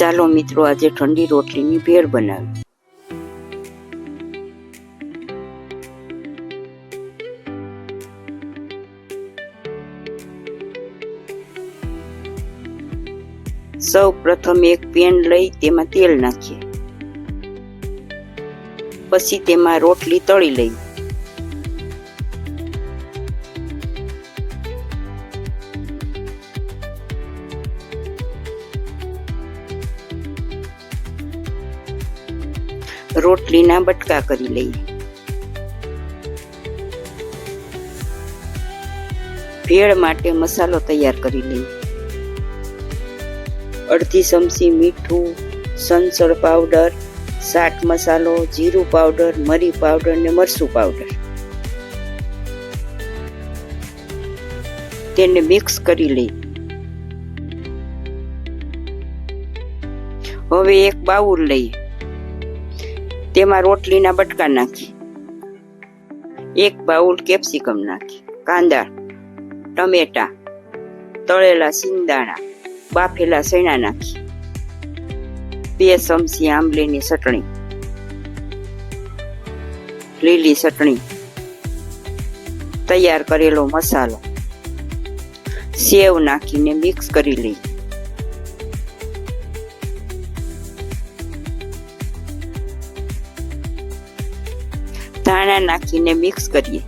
ચાલો મિત્રો, આજે ઠંડી રોટલીની ભેળ બનાવી. સૌ પ્રથમ એક પેન લઈ તેમાં તેલ નાખીએ. પછી તેમાં રોટલી તળી લઈએ. રોટલીના બટકા કરી લઈએ. ભેળ માટે મસાલો તૈયાર કરી લઈએ. અડધી ચમચી મીઠું, સંચળ પાવડર, ચાટ મસાલો, જીરું પાવડર, મરી પાવડર ને મરચું પાવડર. તેને મિક્સ કરી લઈએ. હવે એક બાઉલ લઈએ. તેમાં રોટલીના બટકા નાખી, એક બાઉલ કેપ્સિકમ નાખી, કાંદા, ટમેટા, તળેલા સિંગદાણા, બાફેલા ચણા નાખી, 2 ચમચી આંબલીની ચટણી, લીલી ચટણી, તૈયાર કરેલો મસાલો, સેવ નાખીને મિક્સ કરી લઈએ. ધાણા નાખીને મિક્સ કરીએ.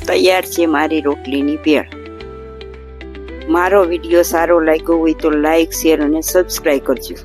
તૈયાર છે મારી રોટલીની ભેળ. મારો વિડીયો સારો લાગ્યો હોય તો લાઈક, શેર અને સબસ્ક્રાઈબ કરજો.